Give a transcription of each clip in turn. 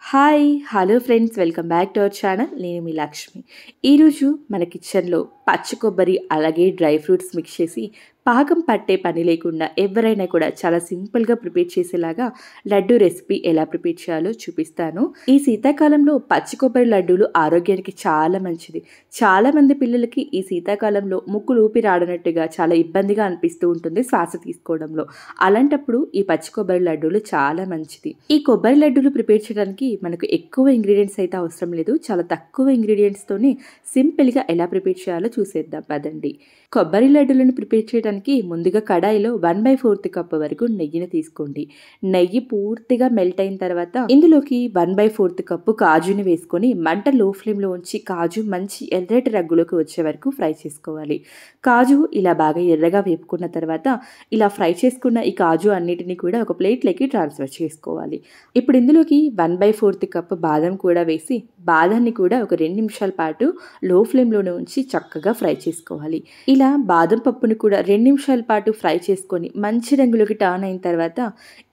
Hi hello friends, welcome back to our channel. నేను మీ లక్ష్మి. ఈరోజు మన కిచెన్లో పచ్చి కొబ్బరి అలాగే డ్రై ఫ్రూట్స్ మిక్స్ చేసి పాకం పట్టే పని లేకుండా ఎవరైనా కూడా చాలా సింపుల్గా ప్రిపేర్ చేసేలాగా లడ్డు రెసిపీ ఎలా ప్రిపేర్ చేయాలో చూపిస్తాను. ఈ శీతాకాలంలో పచ్చి కొబ్బరి లడ్డూలు ఆరోగ్యానికి చాలా మంచిది. చాలామంది పిల్లలకి ఈ శీతాకాలంలో ముక్కులు ఊపిరి ఆడనట్టుగా చాలా ఇబ్బందిగా అనిపిస్తూ ఉంటుంది శ్వాస తీసుకోవడంలో. అలాంటప్పుడు ఈ పచ్చి కొబ్బరి లడ్డూలు చాలా మంచిది. ఈ కొబ్బరి లడ్డూలు ప్రిపేర్ చేయడానికి మనకు ఎక్కువ ఇంగ్రీడియంట్స్ అయితే అవసరం లేదు. చాలా తక్కువ ఇంగ్రీడియంట్స్తోనే సింపుల్గా ఎలా ప్రిపేర్ చేయాలో చూసేద్దాం పదండి. కొబ్బరి లడ్డూలను ప్రిపేర్ చేయడానికి ముందుగా కడాయిలో 1/4 కప్పు వరకు నెయ్యిని తీసుకోండి. నెయ్యి పూర్తిగా మెల్ట్ అయిన తర్వాత ఇందులోకి 1/4 కప్పు కాజుని వేసుకొని మంట లో ఫ్లేమ్లో ఉంచి కాజు మంచి ఎర్రటి రంగులోకి వచ్చే వరకు ఫ్రై చేసుకోవాలి. కాజు ఇలా బాగా ఎర్రగా వేపుకున్న తర్వాత ఇలా ఫ్రై చేసుకున్న ఈ కాజు అన్నిటిని కూడా ఒక ప్లేట్లోకి ట్రాన్స్ఫర్ చేసుకోవాలి. ఇప్పుడు ఇందులోకి 1/4 కప్పు బాదం కూడా వేసి బాదాన్ని కూడా ఒక 2 నిమిషాల పాటు లో ఫ్లేమ్లోనే ఉంచి చక్కగా ఫ్రై చేసుకోవాలి. ఇలా బాదం పప్పును కూడా 2 నిమిషాల పాటు ఫ్రై చేసుకొని మంచి రంగులోకి టర్న్ అయిన తర్వాత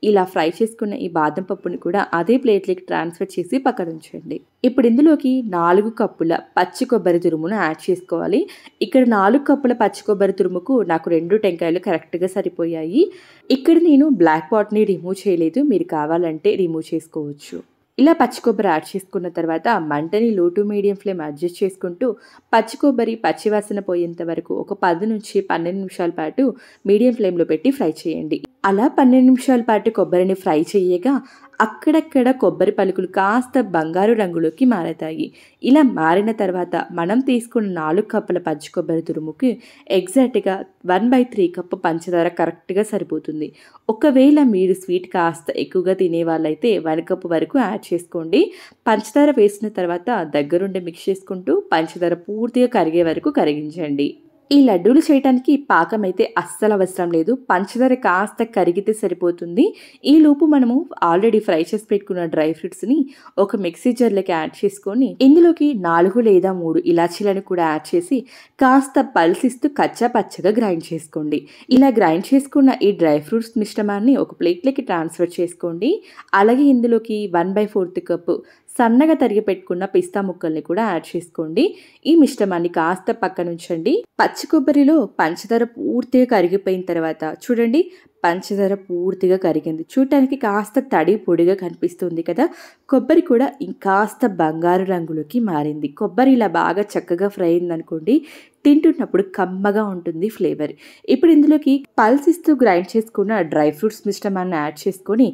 ఇలా ఫ్రై చేసుకున్న ఈ బాదం పప్పును కూడా అదే ప్లేట్లోకి ట్రాన్స్ఫర్ చేసి పక్కన ఉంచండి. ఇప్పుడు ఇందులోకి 4 కప్పుల పచ్చి కొబ్బరి తురుమును యాడ్ చేసుకోవాలి. ఇక్కడ 4 కప్పుల పచ్చి కొబ్బరి తురుముకు నాకు 2 టెంకాయలు కరెక్ట్గా సరిపోయాయి. ఇక్కడ నేను బ్లాక్ పాట్ని రిమూవ్ చేయలేదు, మీరు కావాలంటే రిమూవ్ చేసుకోవచ్చు. ఇలా పచ్చి కొబ్బరి యాడ్ చేసుకున్న తర్వాత మంటని లో టు మీడియం ఫ్లేమ్ అడ్జస్ట్ చేసుకుంటూ పచ్చి కొబ్బరి పచ్చివాసన పోయేంత వరకు ఒక 10 నుంచి 12 నిమిషాల పాటు మీడియం ఫ్లేమ్లో పెట్టి ఫ్రై చేయండి. అలా 12 నిమిషాల పాటు కొబ్బరిని ఫ్రై చేయగా అక్కడక్కడ కొబ్బరి పలుకులు కాస్త బంగారు రంగులోకి మారతాయి. ఇలా మారిన తర్వాత మనం తీసుకున్న 4 కప్పుల పచ్చి కొబ్బరి తురుముకి ఎగ్జాక్ట్గా 1/3 కప్పు పంచదార కరెక్ట్గా సరిపోతుంది. ఒకవేళ మీరు స్వీట్ కాస్త ఎక్కువగా తినే వాళ్ళైతే 1 కప్పు వరకు యాడ్ చేసుకోండి. పంచదార వేసిన తర్వాత దగ్గరుండి మిక్స్ చేసుకుంటూ పంచదార పూర్తిగా కరిగే వరకు కరిగించండి. ఈ లడ్డూలు చేయడానికి పాకం అయితే అస్సలు అవసరం లేదు, పంచదార కాస్త కరిగితే సరిపోతుంది. ఈ లోపు మనము ఆల్రెడీ ఫ్రై చేసి పెట్టుకున్న డ్రై ఫ్రూట్స్ని ఒక మిక్సీ జార్లోకి యాడ్ చేసుకొని ఇందులోకి 4 లేదా 3 ఇలాచీలను కూడా యాడ్ చేసి కాస్త పల్సిస్తూ కచ్చా పచ్చగా గ్రైండ్ చేసుకోండి. ఇలా గ్రైండ్ చేసుకున్న ఈ డ్రై ఫ్రూట్స్ మిశ్రమాన్ని ఒక ప్లేట్లోకి ట్రాన్స్ఫర్ చేసుకోండి. అలాగే ఇందులోకి 1/4 కప్పు సన్నగా తరిగి పెట్టుకున్న పిస్తా ముక్కల్ని కూడా యాడ్ చేసుకోండి. ఈ మిశ్రమాన్ని కాస్త పక్కన ఉంచండి. పచ్చి కొబ్బరిలో పంచదార పూర్తిగా కరిగిపోయిన తర్వాత చూడండి, పంచదార పూర్తిగా కరిగింది. చూడటానికి కాస్త తడి పొడిగా కనిపిస్తుంది కదా. కొబ్బరి కూడా ఇంకాస్త బంగారు రంగులోకి మారింది. కొబ్బరి ఇలా బాగా చక్కగా ఫ్రై అయిందనుకోండి, తింటున్నప్పుడు కమ్మగా ఉంటుంది ఫ్లేవర్. ఇప్పుడు ఇందులోకి పల్సిస్తూ గ్రైండ్ చేసుకున్న డ్రై ఫ్రూట్స్ మిశ్రమాన్ని యాడ్ చేసుకొని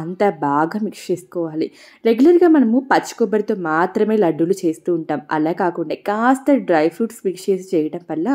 అంతా బాగా మిక్స్ చేసుకోవాలి. రెగ్యులర్గా మనము పచ్చి కొబ్బరితో మాత్రమే లడ్డూలు చేస్తూ ఉంటాం. అలా కాకుండా కాస్త డ్రై ఫ్రూట్స్ మిక్స్ చేసి చేయడం వల్ల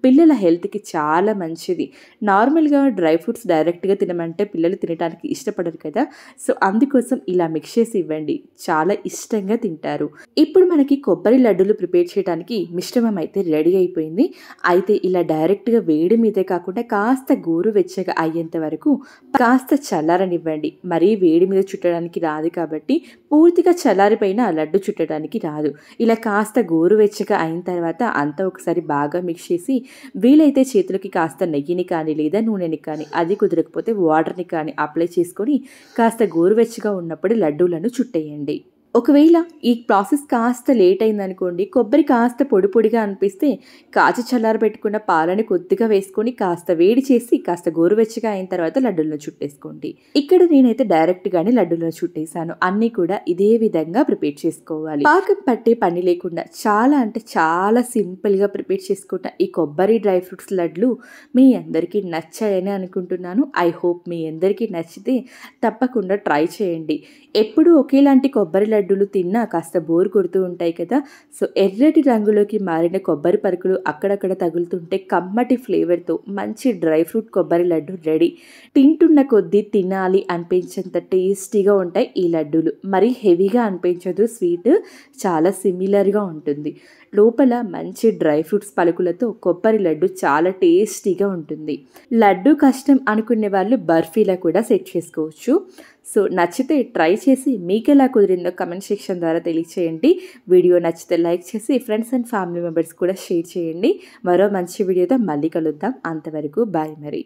పిల్లల హెల్త్కి చాలా మంచిది. నార్మల్గా డ్రై ఫ్రూట్స్ డైరెక్ట్గా తినమంటే పిల్లలు తినడానికి ఇష్టపడరు కదా. సో అందుకోసం ఇలా మిక్స్ చేసి ఇవ్వండి, చాలా ఇష్టంగా తింటారు. ఇప్పుడు మనకి కొబ్బరి లడ్డూలు ప్రిపేర్ చేయడానికి మిశ్రమం అయితే రెడీ అయిపోయింది. అయితే ఇలా డైరెక్ట్గా వేడి మీదే కాకుండా కాస్త గోరువెచ్చగా అయ్యేంత వరకు కాస్త చల్లారనివ్వండి. మరీ వేడి మీద చుట్టడానికి రాదు కాబట్టి పూర్తిగా చల్లారిపోయిన లడ్డు చుట్టడానికి రాదు. ఇలా కాస్త గోరువెచ్చగా అయిన తర్వాత అంతా ఒకసారి బాగా మిక్స్ చేసి వీలైతే చేతులకి కాస్త నెయ్యిని కానీ లేదా నూనెని కానీ, అది కుదరకపోతే వాటర్ని కానీ అప్లై చేసుకొని కాస్త గోరువెచ్చగా ఉన్నప్పుడు లడ్డూలను చుట్టేయండి. ఒకవేళ ఈ ప్రాసెస్ కాస్త లేట్ అయిందనుకోండి, కొబ్బరి కాస్త పొడి పొడిగా అనిపిస్తే కాచి చల్లారబెట్టుకున్న పాలని కొద్దిగా వేసుకొని కాస్త వేడి చేసి కాస్త గోరువెచ్చగా అయిన తర్వాత లడ్డూలను చుట్టేసుకోండి. ఇక్కడ నేనైతే డైరెక్ట్గానే లడ్డూలను చుట్టేసాను. అన్నీ కూడా ఇదే విధంగా ప్రిపేర్ చేసుకోవాలి. పాకం పట్టే పని లేకుండా చాలా అంటే చాలా సింపుల్గా ప్రిపేర్ చేసుకున్న ఈ కొబ్బరి డ్రై ఫ్రూట్స్ లడ్లు మీ అందరికీ నచ్చాయని అనుకుంటున్నాను. ఐ హోప్ మీ అందరికీ నచ్చితే తప్పకుండా ట్రై చేయండి. ఎప్పుడూ ఒకేలాంటి కొబ్బరి లడ్డూలు తిన్నా కాస్త బోర్ కొడుతూ ఉంటాయి కదా. సో ఎర్రటి రంగులోకి మారిన కొబ్బరి పరుకులు అక్కడక్కడ తగులుతుంటే కమ్మటి ఫ్లేవర్తో మంచి డ్రై ఫ్రూట్ కొబ్బరి లడ్డు రెడీ. తింటున్న కొద్దీ తినాలి అనిపించేంత టేస్టీగా ఉంటాయి ఈ లడ్డూలు. మరీ హెవీగా అనిపించదు, స్వీట్ చాలా సిమిలర్గా ఉంటుంది. లోపల మంచి డ్రై ఫ్రూట్స్ పలుకులతో కొబ్బరి లడ్డు చాలా టేస్టీగా ఉంటుంది. లడ్డు కష్టం అనుకునే వాళ్ళు బర్ఫీలా కూడా సెట్ చేసుకోవచ్చు. సో నచ్చితే ట్రై చేసి మీకు ఎలా కుదిరిందో కమెంట్ సెక్షన్ ద్వారా తెలియచేయండి. వీడియో నచ్చితే లైక్ చేసి ఫ్రెండ్స్ అండ్ ఫ్యామిలీ మెంబర్స్ కూడా షేర్ చేయండి. మరో మంచి వీడియోతో మళ్ళీ కలుద్దాం. అంతవరకు బాయ్ మరి.